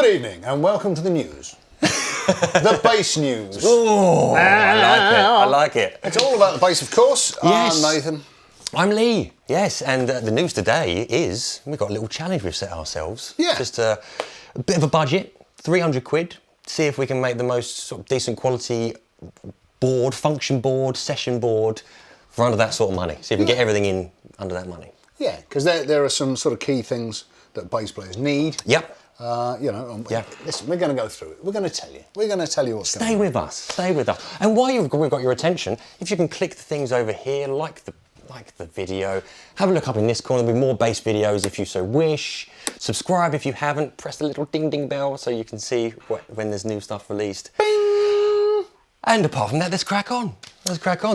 Good evening and welcome to the news. The bass news. Oh, I like it. It's all about the bass, of course. Yes. I'm Nathan. I'm Lee. Yes, and the news today is we've got a little challenge we've set ourselves. Yeah. Just a bit of a budget, 300 quid. See if we can make the most sort of decent quality board, function board, session board for under that sort of money. See if we can get everything in under that money. Yeah, because there are some sort of key things that bass players need. Yep. Listen, we're going to go through it. We're going to tell you. We're going to tell you what's going on. Stay with us. And while we've got your attention, if you can click the things over here, like the video, have a look up in this corner. There'll be more bass videos if you so wish. Subscribe if you haven't. Press the little ding ding bell so you can see when there's new stuff released. Bing! And apart from that, let's crack on.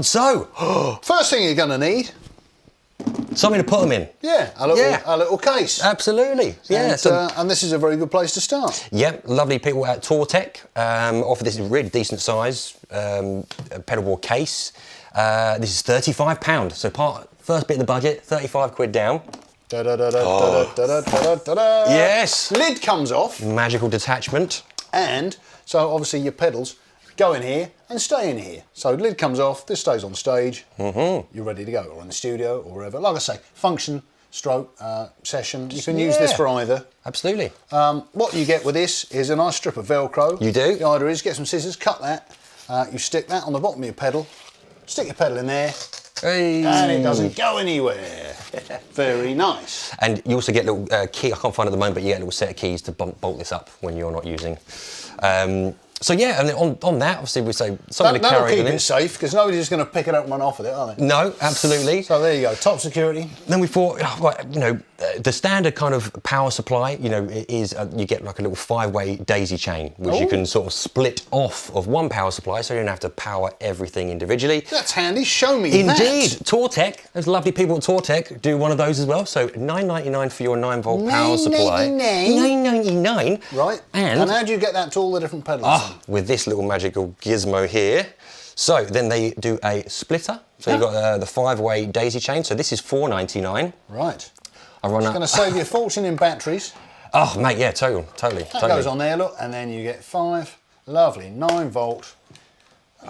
So, first thing you're going to need, something to put them in. Yeah, a little case. Absolutely. Yeah. And this is a very good place to start. Yep, lovely people at Tortec offer this really decent size pedalboard case. This is £35. So first bit of the budget, 35 quid down. Yes. Lid comes off. Magical detachment. And so obviously your pedals go in here and stay in here. So lid comes off, this stays on stage, you're ready to go, or in the studio or wherever. Like I say, function, stroke, session, you can use this for either. Absolutely. What you get with this is a nice strip of Velcro. You do. The idea is get some scissors, cut that, you stick that on the bottom of your pedal, stick your pedal in there, and it doesn't go anywhere. Very nice. And you also get a little key, I can't find it at the moment, but you get a little set of keys to bolt this up when you're not using. So yeah, and then on that, obviously we say something to carry keep it safe, because nobody's just going to pick it up and run off with it, are they? No, absolutely. So there you go, top security. Then we thought, the standard kind of power supply, is you get like a little 5-way daisy chain, which you can sort of split off of one power supply, so you don't have to power everything individually. That's handy. Show me that. Indeed, Tortec. There's lovely people at Tortec do one of those as well. So £9.99 for your 9-volt power supply. £9.99. Right. And how do you get that to all the different pedals? With this little magical gizmo here. So then they do a splitter. So you've got the 5-way daisy chain. So this is £4.99. Right. I run it's going to save you a fortune in batteries. Oh, mate, yeah, totally. That goes on there, look, and then you get 5. Lovely, 9-volt.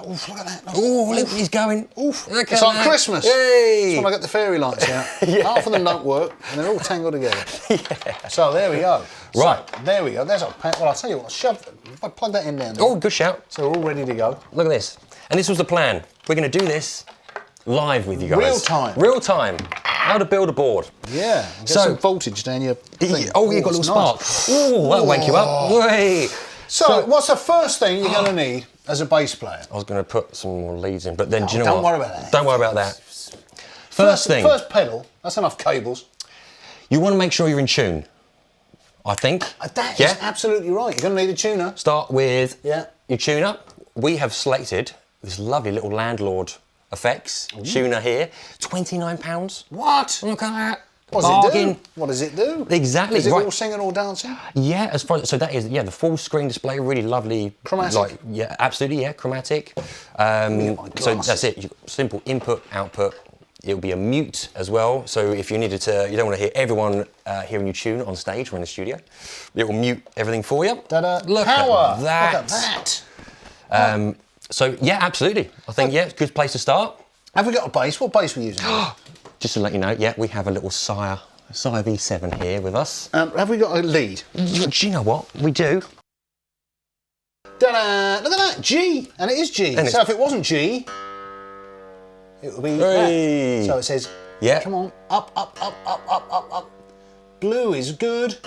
Oof, look at that. Oh, look, he's going. Oof. It's like Christmas. Yay. It's when I get the fairy lights out. Half of them don't work, and they're all tangled together. So there we go. Right. So, there we go. There's our pack. Well, I'll tell you what, if I plug that in down there. Oh, good shout. So we're all ready to go. Look at this. And this was the plan. We're going to do this live with you guys. Real time. How to build a board. Yeah. Get some voltage down your thing. Oh, you've got a little spark. Oh, that'll wake you up. Wait. So what's the first thing you're going to need as a bass player? I was going to put some more leads in, but then do you know don't worry about that. Don't worry about that. First thing. First pedal, that's enough cables. You want to make sure you're in tune, I think. That is absolutely right. You're going to need a tuner. Start with your tuner. We have selected this lovely little Landlord Effects tuner here. £29. What? Look at that. What does it do? Exactly. Is it all singing or dancing? Yeah, so that is the full screen display, really lovely. Chromatic. Absolutely, chromatic. So that's it. Simple input, output. It'll be a mute as well. So if you needed to, you don't want to hear everyone hearing you tune on stage or in the studio. It will mute everything for you. Look at that. Look at that. So yeah, absolutely. I think it's a good place to start. Have we got a bass? What bass are we using? Just to let you know, we have a little Sire V7 here with us. Have we got a lead? Do you know what? We do. Ta-da! Look at that, G! And it is G. So if it wasn't G, it would be that. So it says, come on, up, up, up, up, up, up, up. Blue is good.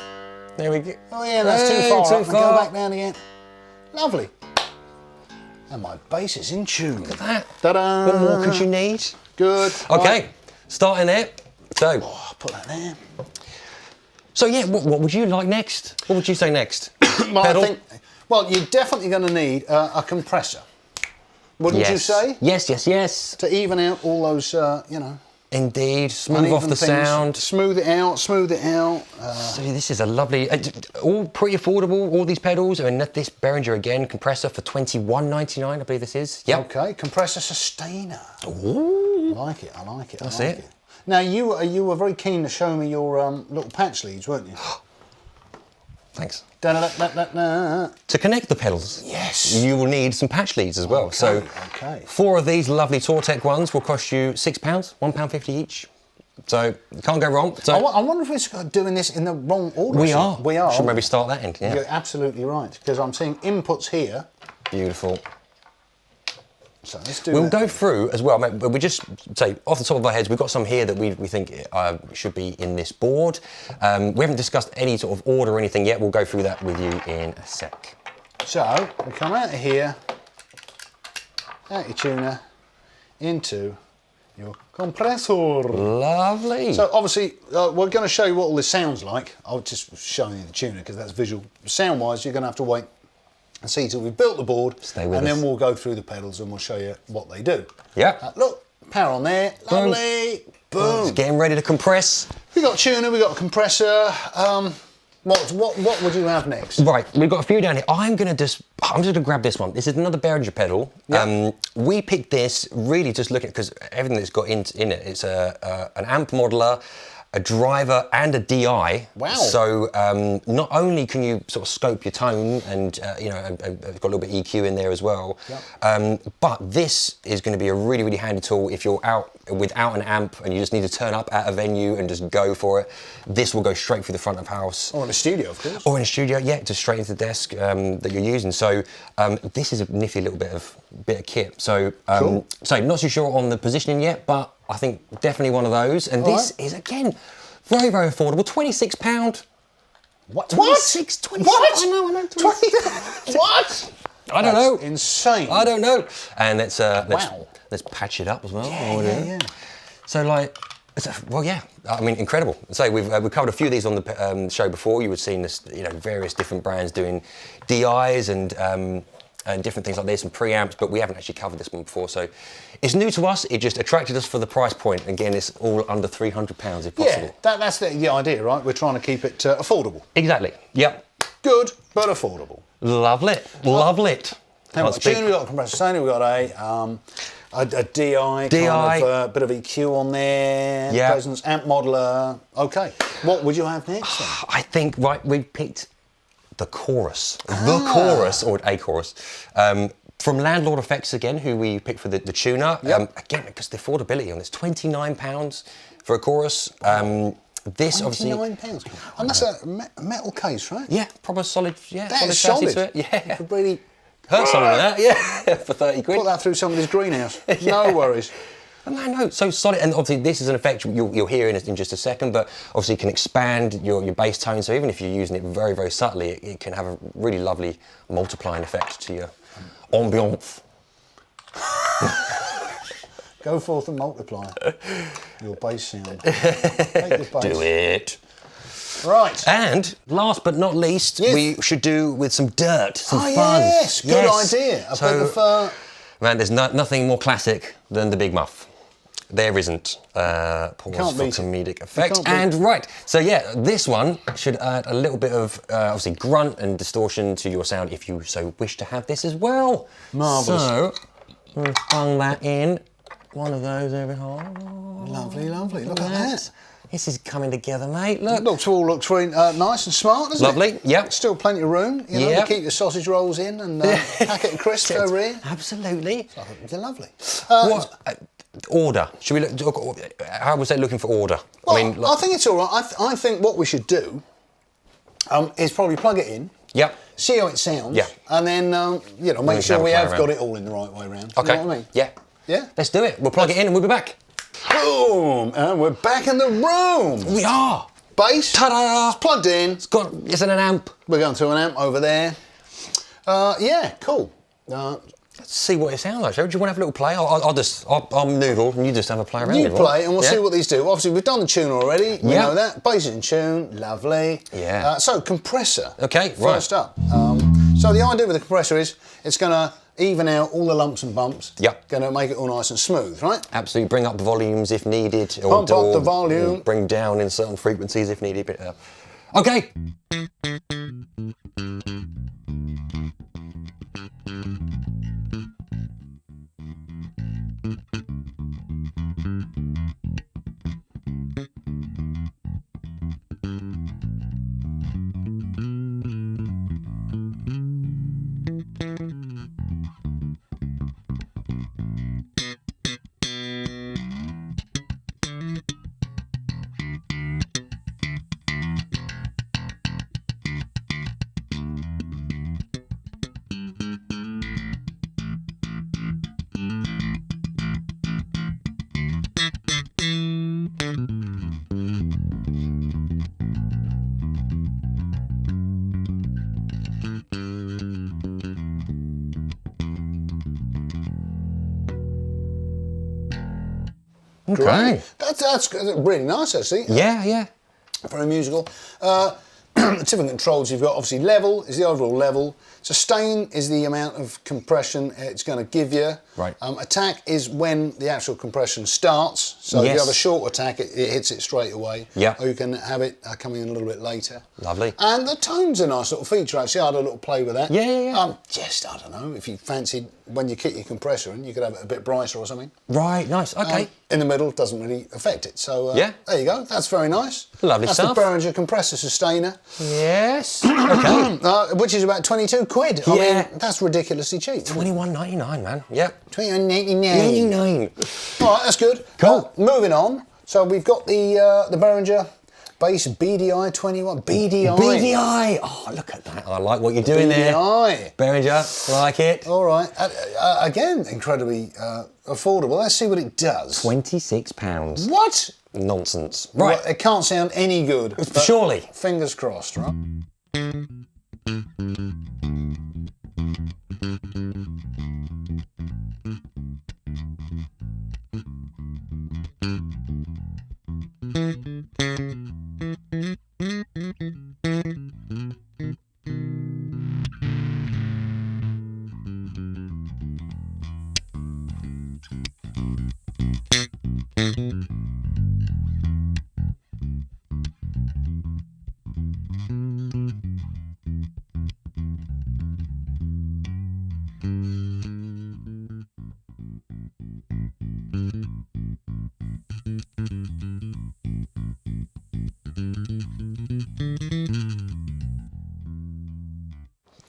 There we go. Oh yeah, that's too far. Go back down again. Lovely. And my bass is in tune. Look at that. Ta-da! What more could you need? Good. Okay. Right. Starting there. So. Put that there. So what would you like next? What would you say next? Well, you're definitely going to need a compressor. Wouldn't you say? Yes. To even out all those, Indeed, smooth off the sound. Smooth it out. So this is a lovely, all pretty affordable, all these pedals. I mean, this Behringer again, compressor for £21.99, I believe this is. Yep. Okay, compressor sustainer. Ooh. I like it. That's it. Now, you were very keen to show me your little patch leads, weren't you? Thanks. Da-da-da-da-da. To connect the pedals, Yes. you will need some patch leads as well. So okay. 4 of these lovely Tortec ones will cost you £6, £1.50 each. So you can't go wrong. So I wonder if we're doing this in the wrong order. we are. We are. Should maybe start that end. Yeah. You're absolutely right, because I'm seeing inputs here. Beautiful. So let's do We'll that. go through as well, but we just say off the top of our heads, we've got some here that we think should be in this board. We haven't discussed any sort of order or anything yet. We'll go through that with you in a sec. So we come out of here, out your tuner, into your compressor. Lovely. So obviously we're going to show you what all this sounds like. I'll just show you the tuner because that's visual. Sound wise, you're going to have to wait and see till we've built the board. Stay with and us. then we'll go through the pedals and we'll show you what they do. Yeah. Look, power on there. Boom. Lovely. Boom. It's getting ready to compress. We got a tuner, we got a compressor. What would you have next? Right, we've got a few down here. I'm just gonna grab this one. This is another Behringer pedal. Yeah. We picked this really just looking because everything that's got in it. It's an amp modeler, a driver, and a DI. Wow. So not only can you sort of scope your tone and and it's got a little bit of EQ in there as well. Yep. But this is going to be a really, really handy tool if you're out without an amp and you just need to turn up at a venue and just go for it. This will go straight through the front of house. Or in a studio, of course. Or in a studio, yeah, just straight into the desk that you're using. So this is a nifty little bit of kit. So Cool. so not too sure on the positioning yet, but I think definitely one of those. And this is again very, very affordable. £26. What? 26, 26. What? I know. 20. What? I don't know. Insane. I don't know. And let's Wow. let's patch it up as well. Yeah. So like, well, yeah. I mean, incredible. So we've covered a few of these on the show before. You would have seen this, various different brands doing DIs and different things like this and preamps, but we haven't actually covered this one before. So it's new to us. It just attracted us for the price point. Again, it's all under £300 if possible. Yeah, that's the idea, right? We're trying to keep it affordable. Exactly. Yep. Good, but affordable. Love it. Love it. We've got a tuner, we've got a compressor Sony, we've got a DI, kind of, bit of EQ on there, Yeah. presence, amp modeler. Okay, what would you have next then? I think, right, we picked the chorus. The chorus, or a chorus. From Landlord Effects again, who we picked for the tuner. Yep. Again, because the affordability on this, £29 for a chorus. This obviously... £29. And that's a metal case, right? Yeah, proper solid, yeah, That is chassis solid. to it. Yeah. You could really Hurt something with that, yeah, for 30 quid. put that through somebody's greenhouse. No worries. No, so solid, and obviously this is an effect you'll hear in just a second, but obviously you can expand your bass tone, so even if you're using it very, very subtly, it can have a really lovely multiplying effect to your ambiance. Go forth and multiply your bass sound. Take your bass. Do it. Right. And last but not least, Yes. we should do with some dirt, some fuzz. Yes, good idea. A bit of... Man, there's nothing more classic than the Big Muff. There isn't. Pause Can't for beat it. comedic effect. Can't beat And right, so yeah, this one should add a little bit of obviously grunt and distortion to your sound if you so wish to have this as well. Marvellous. So we'll bung that in. One of those over here. Lovely, lovely. Look at that. This is coming together, mate. Look. Looks really nice and smart, doesn't it? Lovely, yep. Still plenty of room, Yep. to keep your sausage rolls in and packet of crisps over here. Absolutely. They're lovely. What order? Should we look? How was they looking for order? Well, I I think it's all right. I think what we should do is probably plug it in. Yep. See how it sounds. Yeah. And then make can sure have a we play have around. got it all in the right way around. Okay. You know what I mean? Yeah. Yeah. Let's do it. We'll plug it in and we'll be back. Boom! And we're back in the room. We are. Bass. Ta-da! It's plugged in. It's in an amp. We're going to an amp over there. Yeah, cool. Let's see what it sounds like. Do you want to have a little play? I'll noodle and you just have a play around. You with it, play and we'll yeah? see what these do. Obviously, we've done the tune already. We Yeah. know that. Bass is in tune. Lovely. Yeah. So, compressor. Okay, First up. So, the idea with the compressor is it's going to even out all the lumps and bumps. Yep. Going to make it all nice and smooth, right? Absolutely. Bring up volumes if needed. Pump up the volume. Or bring down in certain frequencies if needed. Okay. Okay. Great. That's really nice, actually. Yeah, yeah. Very musical. Different controls you've got. Obviously, level is the overall level. Sustain is the amount of compression it's going to give you. Right. Attack is when the actual compression starts. So if you have a short attack, it hits it straight away. Yeah. Or you can have it coming in a little bit later. Lovely. And the tone's a nice little feature, actually. I had a little play with that. Yeah. Just, I don't know, if you fancied when you kick your compressor in, you could have it a bit brighter or something. Right, nice, okay. In the middle doesn't really affect it. So yeah. There you go. That's very nice. Lovely That's stuff. the Behringer compressor sustainer. Yes. Okay. Which is about 22 quid. I Yeah. mean, that's ridiculously cheap. $21.99, man. Yep. $21.99. 99. All right, that's good. Cool. Moving on. So we've got the Behringer bass BDI 21. BDI. BDI. Oh, look at that. I like what you're doing there. BDI. Behringer, like it. All right. Again, incredibly affordable. Let's see what it does. £26. What? Nonsense. Right. Well, it can't sound any good. Surely. Fingers crossed, right?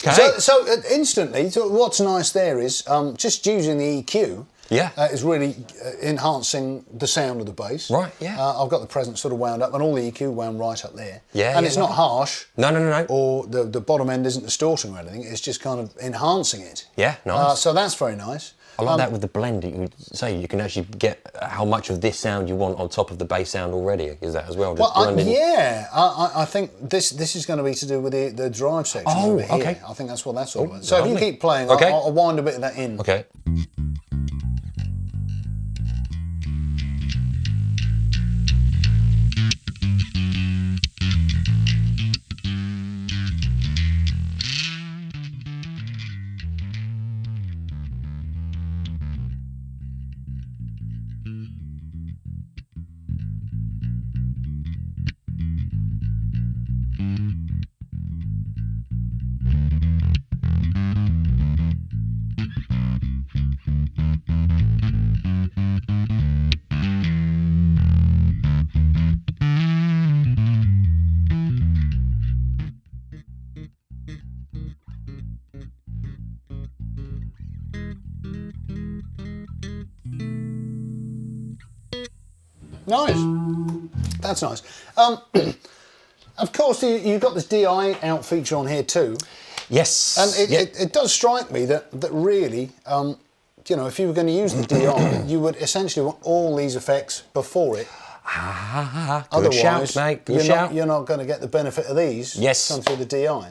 Okay. So instantly, so what's nice there is just using the EQ. Yeah. Is really enhancing the sound of the bass. Right, yeah. I've got the presence sort of wound up and all the EQ wound right up there. Yeah, and yeah, it's not harsh. No. Or the bottom end isn't distorting or anything. It's just kind of enhancing it. Yeah, nice. So that's very nice. I like that with the blend. You say you can actually get how much of this sound you want on top of the bass sound already. Is that as well? Just blending. I think this is going to be to do with the drive section over here. Okay. I think that's what that's all about. So if you keep playing, Okay. I'll wind a bit of that in. Okay. Nice. That's nice. Of course, you've got this DI out feature on here too. Yes. And it does strike me that really, you know, if you were going to use the DI, you would essentially want all these effects before it. Good shout, mate. Good shout. You're not going to get the benefit of these. Yes. Come through the DI.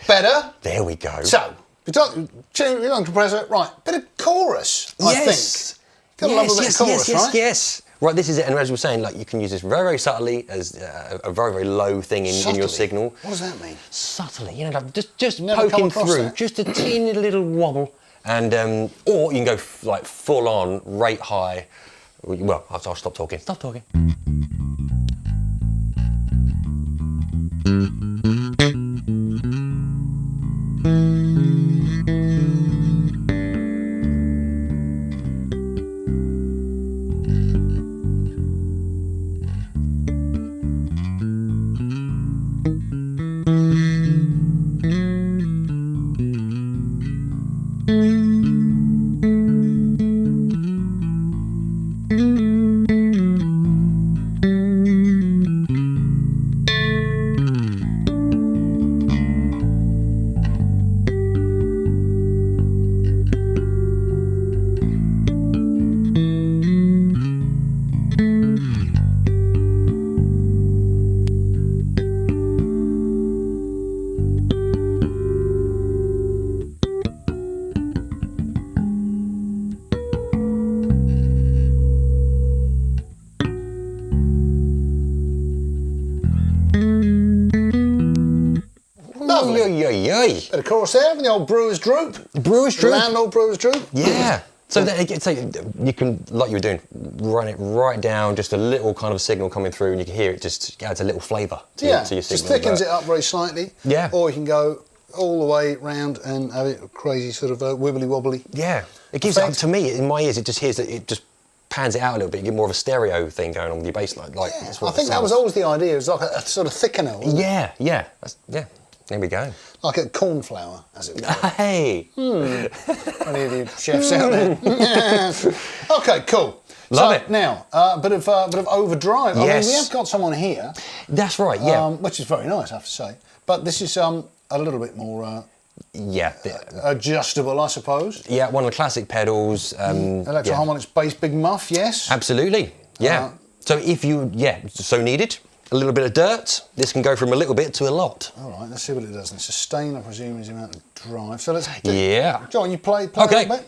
Better. There we go. So, we're on compressor. Right, bit of chorus, I think. Gotta love a bit of chorus, right? Yes. Right, this is it. And as we were saying, like you can use this very, very subtly as a very, very low thing in your signal. What does that mean? Subtly, you know, like just Never poking come across through, that. just a teeny little wobble, and or you can go like full on, rate high. Well, I'll stop talking. Stop talking. Oi. Bit of chorus there with the old Brewer's Droop. Brewer's Droop. Landlord Brewer's Droop. Yeah. So you can, like you were doing, run it right down, just a little kind of signal coming through, and you can hear it just adds a little flavour to your signal. Just thickens it up very slightly. Yeah. Or you can go all the way round and have it crazy sort of wibbly wobbly. Yeah. It gives, to me, in my ears, it just hears that it just pans it out a little bit. You get more of a stereo thing going on with your bass line. Like, Yeah, I think that was always the idea. It was like a sort of thickener. Wasn't it? Yeah. There we go. Like a cornflower, as it were. Hey. Any of you chefs out there? Okay, cool. Love it. Now, a bit of overdrive. Yes. I mean, we have got someone here. That's right, yeah. Which is very nice, I have to say. But this is a little bit more adjustable, I suppose. Yeah, one of the classic pedals. Electro-Harmonix bass big muff, yes. Absolutely, yeah. So if you, so needed, a little bit of dirt, this can go from a little bit to a lot. All right, let's see what it does. And sustain, I presume, is the amount of drive. So let's do, Yeah. John, you play Okay. a little bit?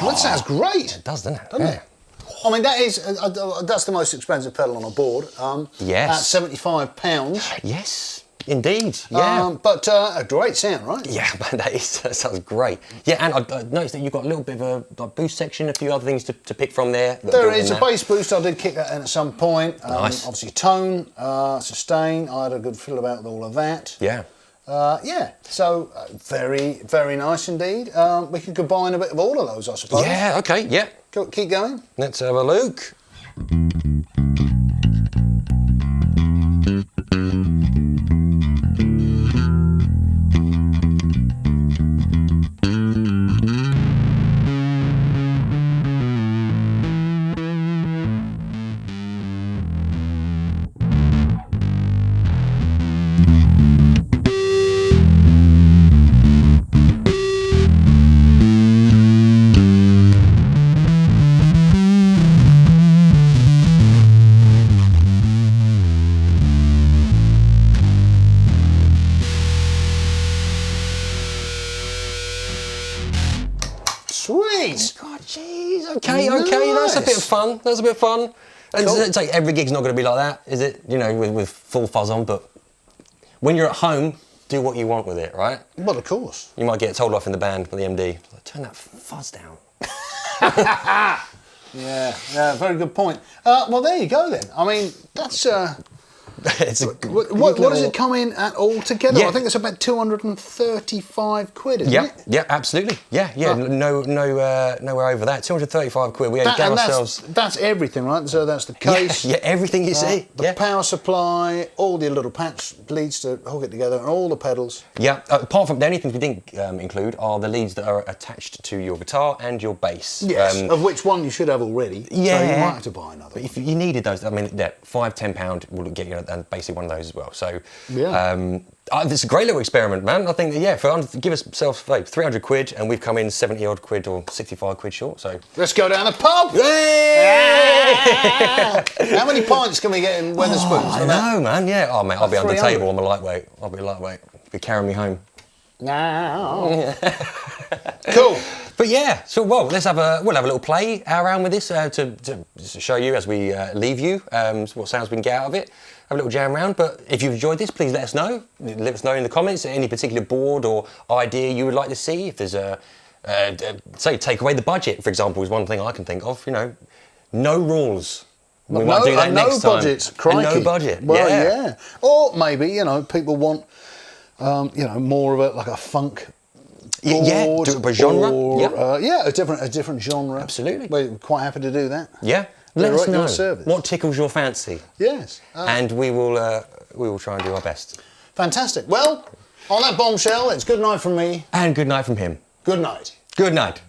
That sounds great. It does, doesn't it? Doesn't it? I mean, that's the most expensive pedal on a board. Yes. At £75. Yes, indeed. Yeah. But a great sound, right? Yeah, that sounds great. Yeah, and I noticed that you've got a little bit of a boost section, a few other things to pick from there. There is a bass boost. I did kick that in at some point. Nice. Obviously, tone, sustain. I had a good feel about all of that. Yeah. So very, very nice indeed. We can combine a bit of all of those, I suppose. Yeah, okay, yeah. Keep going. Let's have a look. Sweet. God, jeez. Okay. That's a bit of fun. And Cool. it's like every gig's not going to be like that, is it? You know, with full fuzz on, but when you're at home, do what you want with it, right? Well, of course. You might get told off in the band by the MD. Like, turn that fuzz down. Yeah, very good point. Well, there you go then. I mean, that's... It's a what does it come in at all together? Yeah. I think it's about 235 quid, isn't it? Yeah, absolutely. Yeah. Nowhere over that. 235 quid. We had ourselves. That's everything, right? So that's the case. Yeah, everything you see. The power supply, all the little patch leads to hook it together, and all the pedals. Yeah. Apart from the only things we didn't include are the leads that are attached to your guitar and your bass. Yes. Of which one you should have already. Yeah. So you might have to buy another. But if you needed those, I mean, £5-10 will get you basically one of those as well. So yeah. It's a great little experiment, man. I think give us 300 quid, and we've come in 70 odd quid or 65 quid short. So let's go down the pub. Hey! How many pints can we get in Wetherspoons? I know, man. Yeah. Oh, mate, I'll be under the 300. table. I'm a lightweight. I'll be lightweight. Be carrying me home. No. Cool. But yeah, so we'll have a little play around with this to show you as we leave you what sounds we can get out of it. Have a little jam around. But if you've enjoyed this, please let us know. Let us know in the comments any particular board or idea you would like to see. If there's say take away the budget, for example, is one thing I can think of. You know, no rules. We might do that next time. No budget. Well, yeah. Or maybe people want more of a funk. Board, do a genre. Or, a different genre. Absolutely. We're quite happy to do that. Yeah. Let us know service. what tickles your fancy. Yes. And we will try and do our best. Fantastic. Well, On that bombshell, it's good night from me. And good night from him. Good night. Good night.